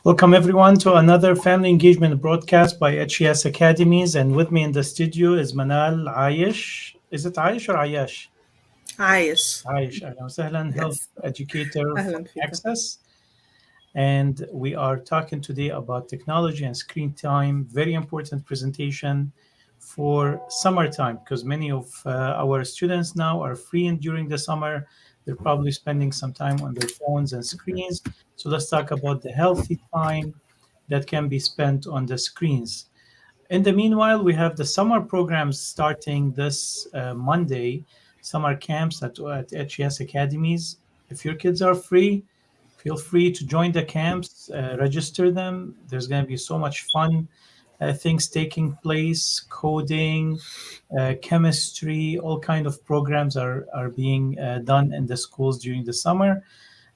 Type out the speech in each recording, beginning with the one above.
Welcome everyone to another family engagement broadcast by HES Academies. And with me in the studio is Manal Ayesh. Is it Ayesh or Ayash? عايش. Ayesh, Ahlan wa sahlan, health Yes. educator from أهلا فيكم. Access. And we are talking today about technology and screen time. Very important presentation for summertime because many of our students now are free and during the summer. They're probably spending some time on their phones and screens. So let's talk about the healthy time that can be spent on the screens. In the meanwhile, we have the summer programs starting this Monday, summer camps at HES Academies. If your kids are free, feel free to join the camps, register them. There's going to be so much fun things taking place, coding, chemistry, all kind of programs are being done in the schools during the summer.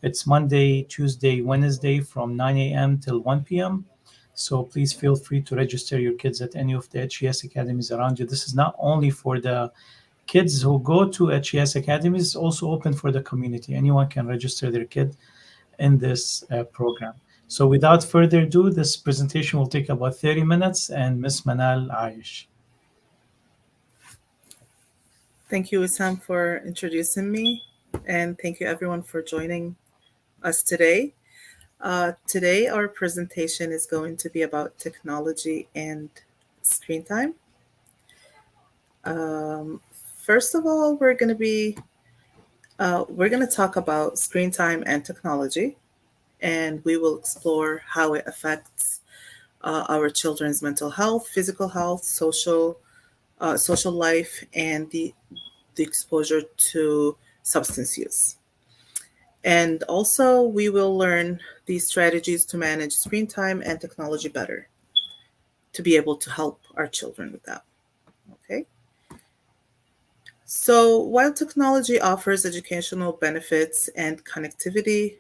It's Monday, Tuesday, Wednesday from 9 a.m. till 1 p.m. So please feel free to register your kids at any of the HES academies around you. This is not only for the kids who go to HES academies, it's also open for the community. Anyone can register their kid in this program. So without further ado, this presentation will take about 30 minutes and Ms. Manal Aish. Thank you, Wissam, for introducing me. And thank you, everyone, for joining us today. Today, our presentation is going to be about technology and screen time. Um, First of all, we're going to talk about screen time and technology, and we will explore how it affects our children's mental health, physical health, social life, and the exposure to substance use. And also, we will learn these strategies to manage screen time and technology better to be able to help our children with that. Okay. So, while technology offers educational benefits and connectivity,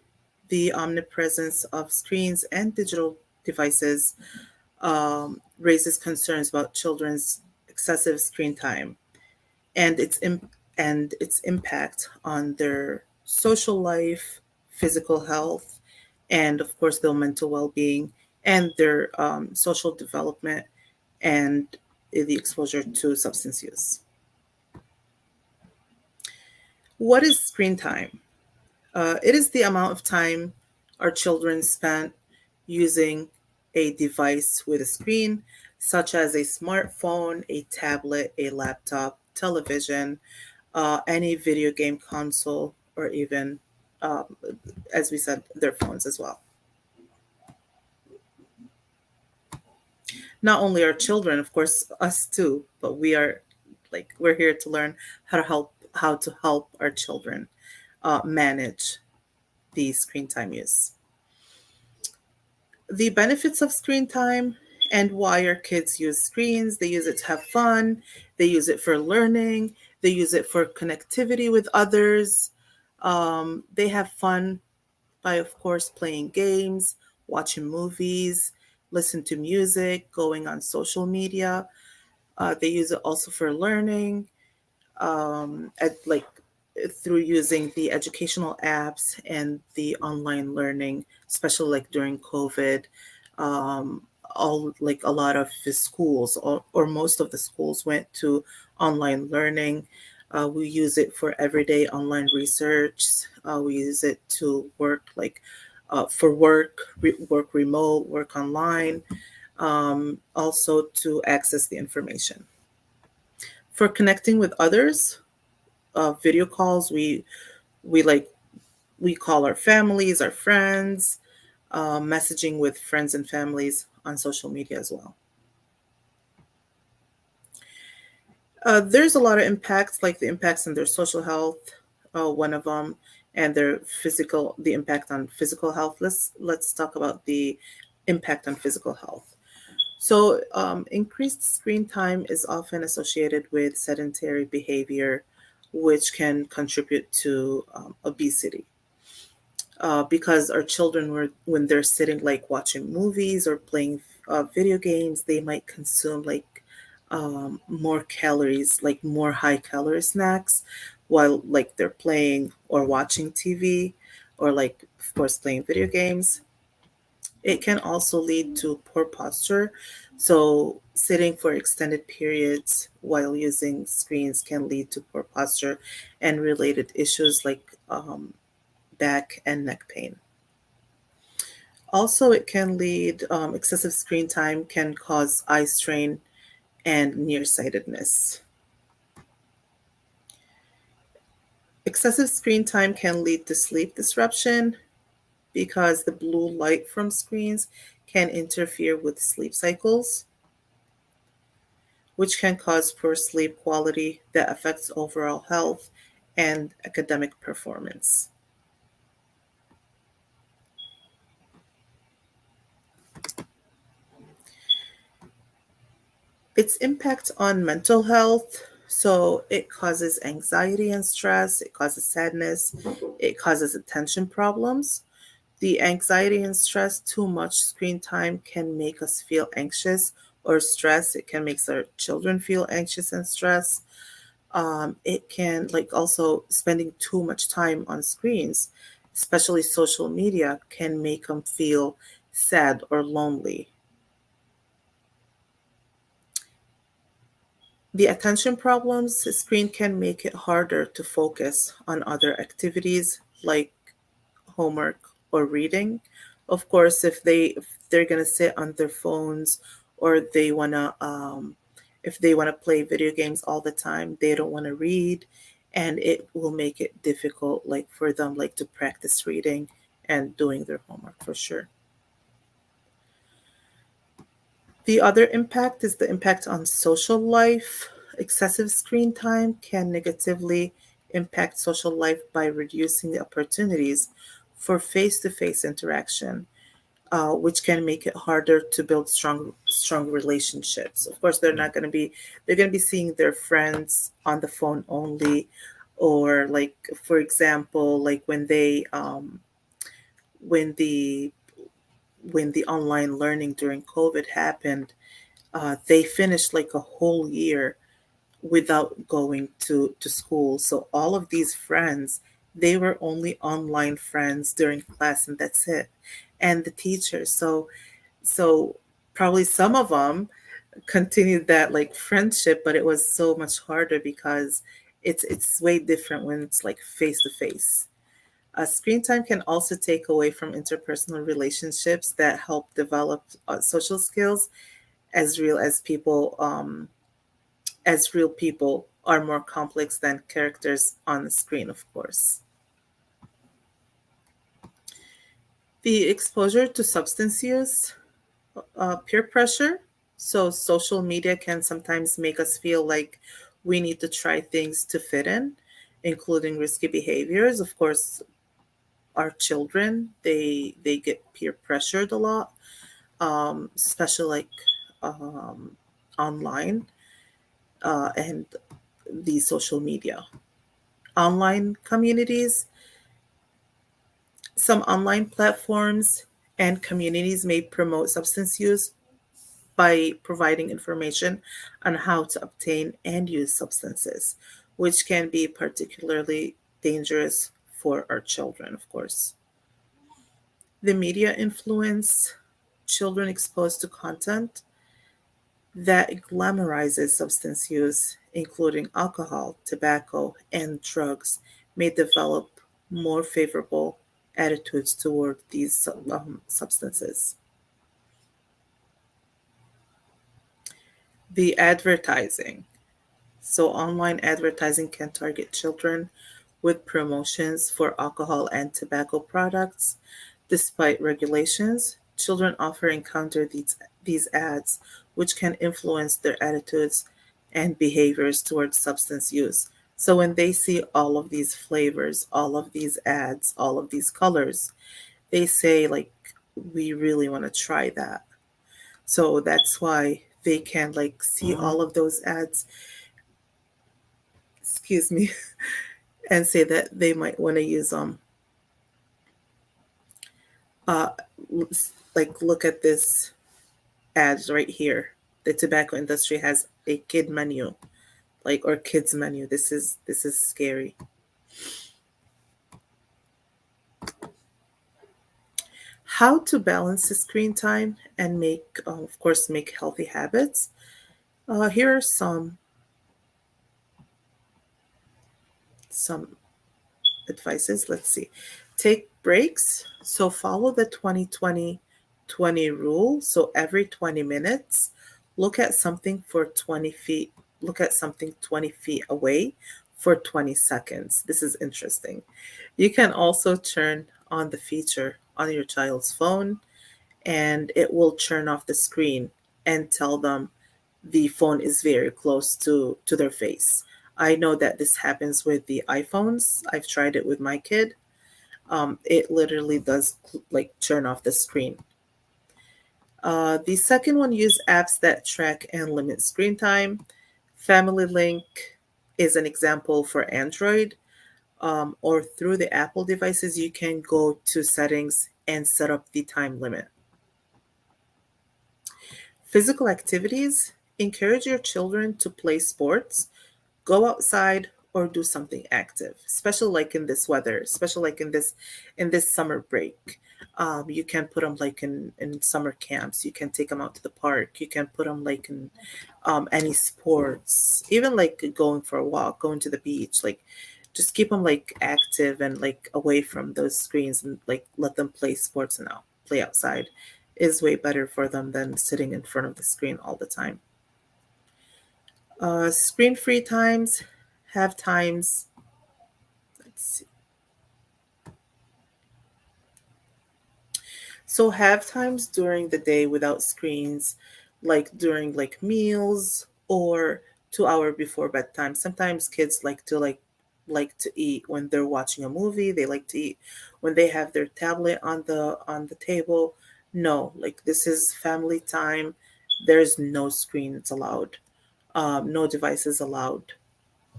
the omnipresence of screens and digital devices raises concerns about children's excessive screen time and its impact on their social life, physical health, and of course their mental well-being and their social development and the exposure to substance use. What is screen time? It is the amount of time our children spent using a device with a screen, such as a smartphone, a tablet, a laptop, television, any video game console, or even, um, as we said, their phones as well. Not only our children, of course, us too, but we're here to learn how to help our children manage the screen time use. The benefits of screen time and why our kids use screens. They use it to have fun, they use it for learning, they use it for connectivity with others. They have fun by, of course, playing games, watching movies, listen to music, going on social media. They use it also for learning, like through using the educational apps and the online learning, especially like during COVID. All like a lot of the schools or most of the schools went to online learning. We use it for everyday online research. We use it to work for work remote, work online, also to access the information. For connecting with others, video calls, we like we call our families, our friends, messaging with friends and families on social media as well. There's a lot of impacts, like the impacts on their social health, one of them, and the impact on physical health. Let's talk about the impact on physical health. So, increased screen time is often associated with sedentary behavior, which can contribute to obesity. Because our children, when they're sitting like watching movies or playing video games, they might consume like more calories, like more high calorie snacks, while like they're playing or watching TV, or like of course playing video games. It can also lead to poor posture. So, sitting for extended periods while using screens can lead to poor posture and related issues like back and neck pain. Also, it can lead, excessive screen time can cause eye strain and nearsightedness. Excessive screen time can lead to sleep disruption because the blue light from screens can interfere with sleep cycles, which can cause poor sleep quality that affects overall health and academic performance. Its impact on mental health. So it causes anxiety and stress, it causes sadness, it causes attention problems. The anxiety and stress, too much screen time can make us feel anxious or stressed. It can make our children feel anxious and stressed. It can, like, also spending too much time on screens, especially social media, can make them feel sad or lonely. The attention problems, screen can make it harder to focus on other activities like homework or reading. Of course, if they're gonna sit on their phones or they wanna if they wanna play video games all the time, they don't wanna read, and it will make it difficult, like for them, like to practice reading and doing their homework for sure. The other impact is the impact on social life. Excessive screen time can negatively impact social life by reducing the opportunities for face to face interaction, which can make it harder to build strong relationships. Of course, they're going to be seeing their friends on the phone only, or like for example, like when the when the online learning during COVID happened, they finished like a whole year without going to school. So all of these friends, they were only online friends during class, and that's it. And the teachers. So probably some of them continued that like friendship, but it was so much harder because it's way different when it's like face to face. Screen time can also take away from interpersonal relationships that help develop social skills as real as people as real people are more complex than characters on the screen, of course. The exposure to substance use, peer pressure. So, social media can sometimes make us feel like we need to try things to fit in, including risky behaviors. Of course, our children, they get peer pressured a lot, especially like um, online and the social media. Online communities, some online platforms and communities may promote substance use by providing information on how to obtain and use substances, which can be particularly dangerous for our children, of course. The media influence, children exposed to content that glamorizes substance use, including alcohol, tobacco, and drugs, may develop more favorable attitudes toward these substances. The advertising. So, online advertising can target children with promotions for alcohol and tobacco products. Despite regulations, children often encounter these ads, which can influence their attitudes and behaviors towards substance use. So, when they see all of these flavors, all of these ads, all of these colors, they say, like, we really want to try that. So, that's why they can, like, see all of those ads, excuse me, and say that they might want to use them. Uh, like, look at this ads right here. The tobacco industry has a kid menu, like, or kids menu. This is scary. How to balance the screen time and make, of course, make healthy habits. Here are some advices. Let's see. Take breaks. So follow the 20-20-20 rule. So every 20 minutes, look at something for 20 feet. Look at something 20 feet away for 20 seconds. This is interesting. You can also turn on the feature on your child's phone and it will turn off the screen and tell them the phone is very close to their face. I know that this happens with the iPhones. I've tried it with my kid. It literally does like turn off the screen. The second one, use apps that track and limit screen time. Family Link is an example for Android, or through the Apple devices, you can go to settings and set up the time limit. Physical activities, encourage your children to play sports, go outside or do something active, especially like in this weather, especially like in this summer break. You can put them like in summer camps. You can take them out to the park. You can put them like in any sports, even like going for a walk, going to the beach. Like just keep them like active and like away from those screens and like let them play sports and out, play outside is way better for them than sitting in front of the screen all the time. Screen free times, have times. Let's see. So have times during the day without screens, like during like meals or 2 hour before bedtime. Sometimes kids like to eat when they're watching a movie. They like to eat when they have their tablet on the table. No, like this is family time. There's no screens allowed. No devices allowed.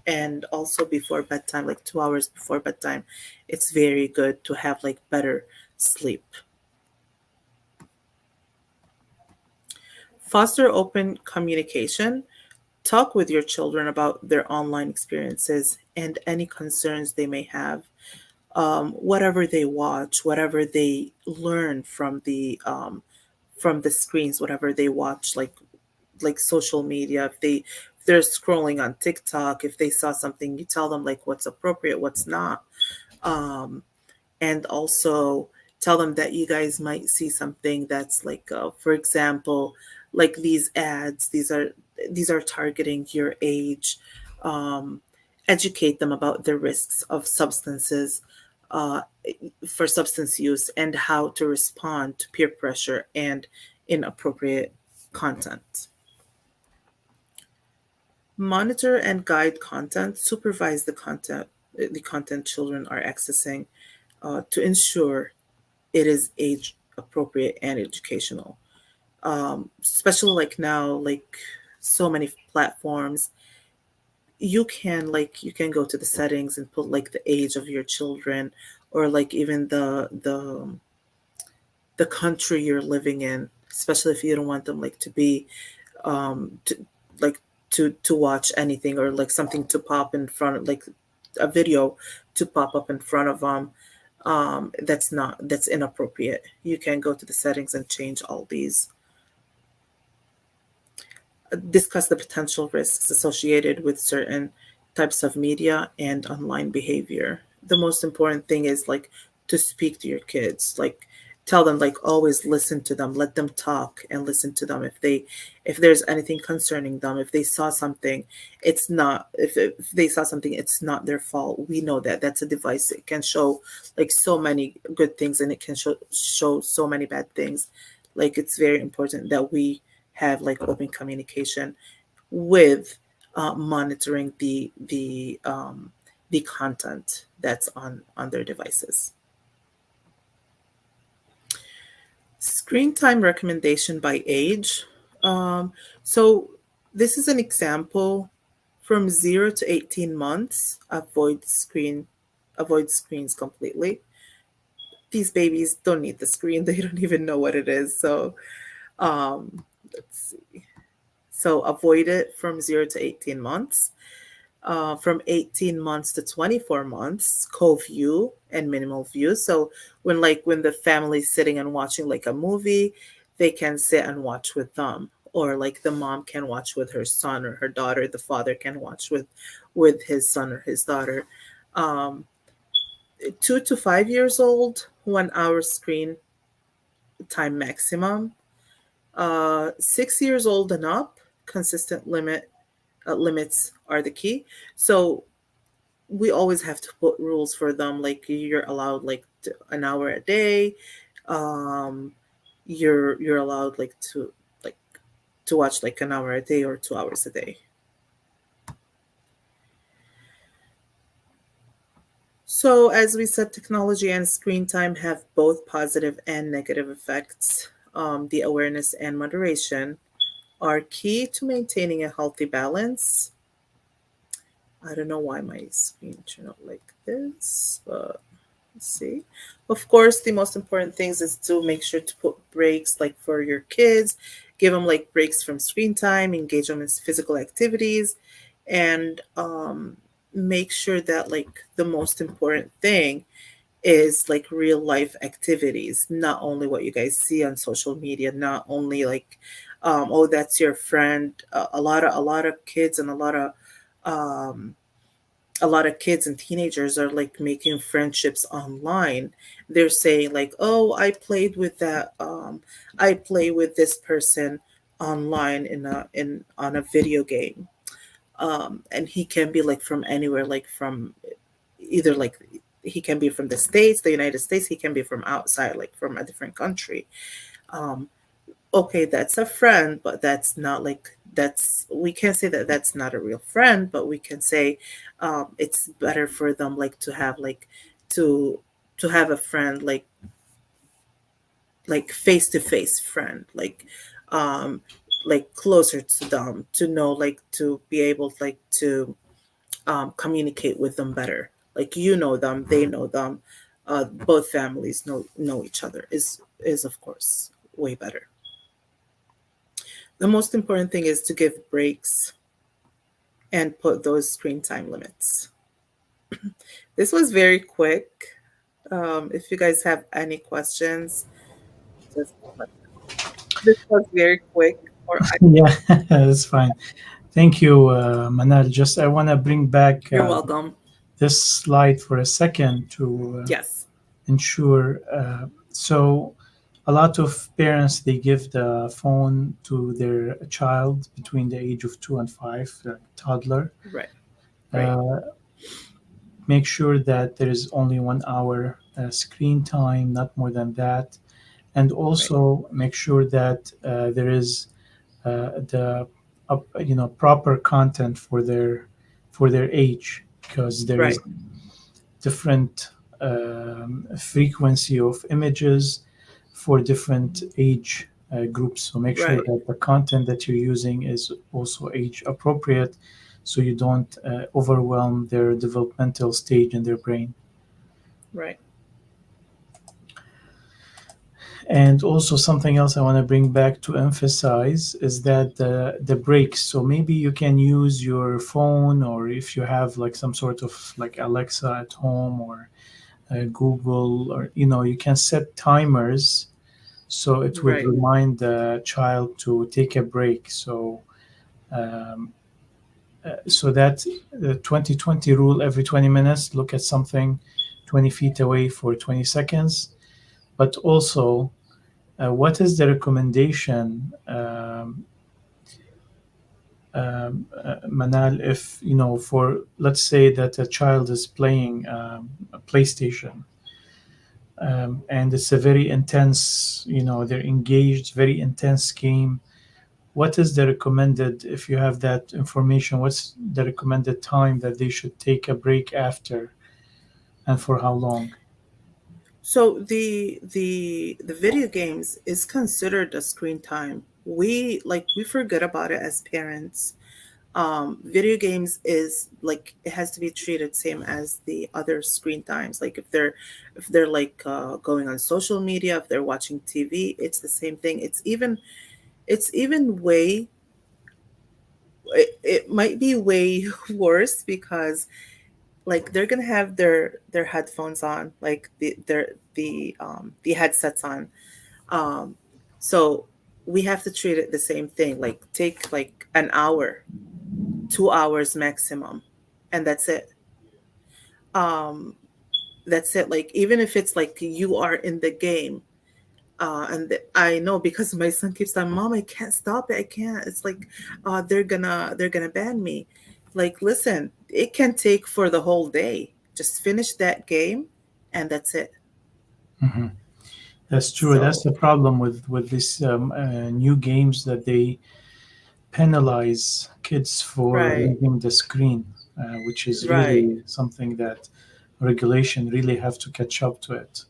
And also before bedtime, like 2 hours before bedtime, it's very good to have like better sleep. Foster open communication. Talk with your children about their online experiences and any concerns they may have. Whatever they watch, whatever they learn from the screens, whatever they watch, like social media. If they're scrolling on TikTok, if they saw something, you tell them like what's appropriate, what's not. Um, and also tell them that you guys might see something that's like for example, like these ads, these are targeting your age. um, Educate them about the risks of substances, uh, for substance use, and how to respond to peer pressure and inappropriate content. Monitor and guide content. Supervise the content children are accessing, to ensure it is age appropriate and educational. Especially like now, like so many platforms, you can go to the settings and put like the age of your children, or like even the country you're living in, especially if you don't want them like to be like to watch anything, or like something to pop in front of, like a video to pop up in front of them. That's inappropriate. You can go to the settings and change all these. Discuss the potential risks associated with certain types of media and online behavior. The most important thing is like to speak to your kids, like tell them, like always listen to them, let them talk and listen to them. If there's anything concerning them, if they saw something, it's not if they saw something, it's not their fault. We know that that's a device. It can show like so many good things and it can show so many bad things. Like it's very important that we have like open communication with monitoring the content that's on their devices. Screen time recommendation by age. So this is an example from 0 to 18 months. Avoid screens completely. These babies don't need the screen. They don't even know what it is. So let's see. So avoid it from 0 to 18 months. from 18 months to 24 months, co-view and minimal view. So when the family's sitting and watching like a movie, they can sit and watch with them, or like the mom can watch with her son or her daughter, the father can watch with his son or his daughter. um 2 to 5 years old, 1 hour screen time maximum. 6 years old and up, consistent limits are the key. So we always have to put rules for them, like you're allowed like an hour a day. um you're allowed like to watch like an hour a day or 2 hours a day. So as we said, technology and screen time have both positive and negative effects. The awareness and moderation are key to maintaining a healthy balance. I don't know why my screen turned out like this, but see. Of course, the most important things is to make sure to put breaks like for your kids, give them like breaks from screen time, engage them in physical activities, and make sure that like the most important thing is like real life activities, not only what you guys see on social media, not only like oh, that's your friend. A lot of kids and um a lot of kids and teenagers are like making friendships online. They're saying like, oh, I play with this person online in on a video game. And he can be like from anywhere, like from either like he can be from the States, the United States, he can be from outside, like from a different country. um okay, that's a friend, but that's not like, that's, we can't say that that's not a real friend, but we can say it's better for them like to have like to to have a friend like face to face friend, um like closer to them, to know, like to be able like to communicate with them better, like you know them, they know them, both families know each other, is of course way better. The most important thing is to give breaks and put those screen time limits. This was very quick. If you guys have any questions, just this was very quick. Or Yeah, that's fine. Thank you, Manal. Just I want to bring back you're welcome. this slide for a second to Yes. ensure. So, a lot of parents they give the phone to their child between the age of 2 and 5, toddler. Right. Right. Uh, Make sure that there is only 1 hour screen time, not more than that, and Right. also make sure that there is the proper content for their age, because there is Right. different frequency of images for different age groups. So make sure Right. that the content that you're using is also age appropriate, so you don't overwhelm their developmental stage in their brain. Right. And also something else I want to bring back to emphasize is that the breaks. So maybe you can use your phone, or if you have like some sort of like Alexa at home, or Google, or you can set timers so it would Right. remind the child to take a break. Um, so that the 2020 rule, every 20 minutes, look at something 20 feet away for 20 seconds. But also, what is the recommendation, Manal, if, for, let's say that a child is playing a PlayStation, and it's a very intense, they're engaged, very intense game. What is the recommended, if you have that information, what's the recommended time that they should take a break after, and for how long? So the video games is considered a screen time. We forget about it as parents. Video games is like, it has to be treated same as the other screen times. Like if they're like going on social media, if they're watching TV, it's the same thing. It's even way it might be way worse because like they're gonna have their headphones on, like the headsets on. Um, so we have to treat it the same thing. Like take like an hour, 2 hours maximum, and that's it. Um, that's it. Like even if it's like you are in the game, I know because my son keeps saying, "Mom, I can't stop it. I can't." It's like, they're gonna ban me. Like, listen, it can take for the whole day. Just finish that game, and that's it. Hmm. That's true. That's So the problem with these new games, that they penalize kids for right, leaving the screen, which is right, really something that regulation really have to catch up to it.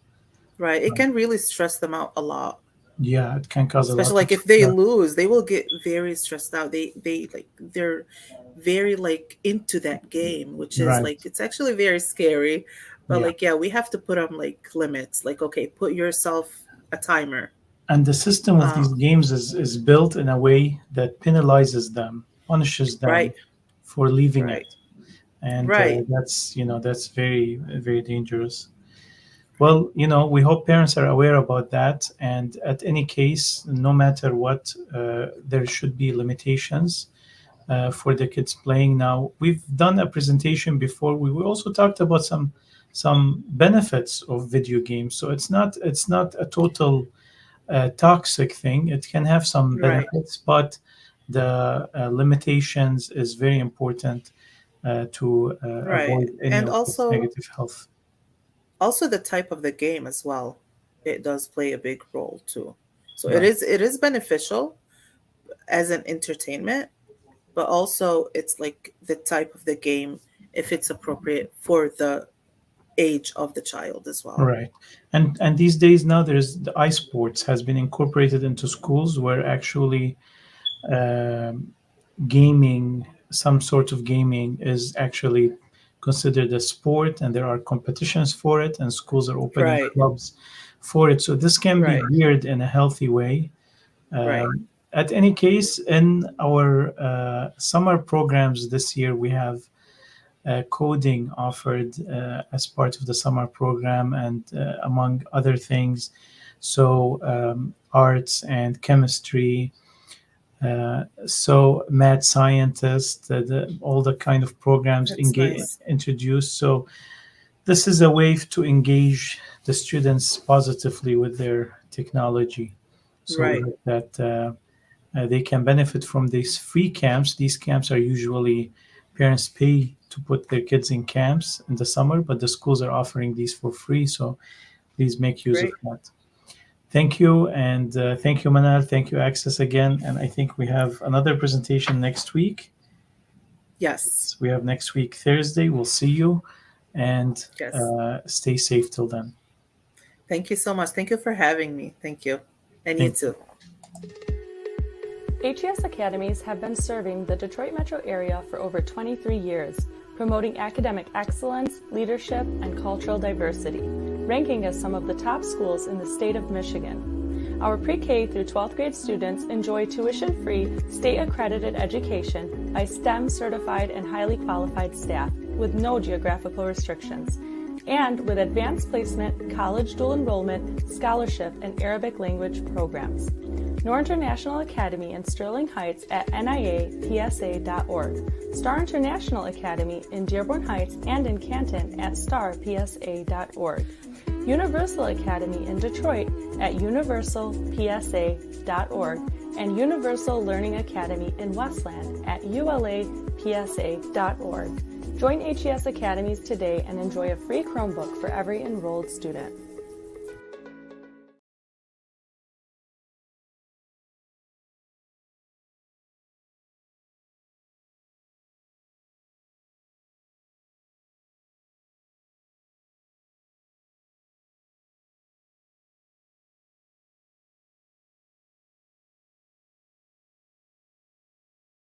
right. It can really stress them out a lot. Yeah, it can cause a Especially lot of like if they stress. lose, they will get very stressed out. They like they're very like into that game, which is Right. like it's actually very scary. But Yeah. like yeah, we have to put on like limits. Like okay, put yourself a timer. And the system of these Um, games is built in a way that penalizes them, punishes them right, for leaving right, it. And right, that's, that's very, very dangerous. Well, we hope parents are aware about that. And at any case, no matter what, there should be limitations for the kids playing. Now, we've done a presentation before. We also talked about some benefits of video games. So it's not a total toxic thing. It can have some right, benefits, but the limitations is very important to right. avoid any And of its negative health. also the type of the game as well. It does play a big role too. So it Right. is beneficial as an entertainment, but also it's like the type of the game if it's appropriate for the age of the child as well. Right. And these days now, there's the iSports has been incorporated into schools, where actually um, gaming, some sort of gaming, is actually considered a sport, and there are competitions for it, and schools are opening Right, clubs for it. So this can be right, geared in a healthy way. right. At any case, in our summer programs this year, we have coding offered as part of the summer program, and among other things. So, arts and chemistry, so mad scientist, all the kind of programs That's nice. introduced. So this is a way to engage the students positively with their technology, Right, so that they can benefit from these free camps. These camps are usually, parents pay to put their kids in camps in the summer, but the schools are offering these for free. So please make use of great. that. Thank you, and thank you, Manal. Thank you, Access, again. And I think we have another presentation next week. Yes, We have next week, Thursday. We'll see you, and yes. stay safe till then. Thank you so much. Thank you for having me. Thank you. And you Thank too. HES Academies have been serving the Detroit metro area for over 23 years, promoting academic excellence, leadership, and cultural diversity, ranking as some of the top schools in the state of Michigan. Our pre-K through 12th grade students enjoy tuition-free, state-accredited education by STEM-certified and highly qualified staff with no geographical restrictions, and with advanced placement, college dual enrollment, scholarship, and Arabic language programs. Noor International Academy in Sterling Heights at niapsa.org. Star International Academy in Dearborn Heights and in Canton at starpsa.org. Universal Academy in Detroit at universalpsa.org. And Universal Learning Academy in Westland at ulapsa.org. Join HES Academies today and enjoy a free Chromebook for every enrolled student.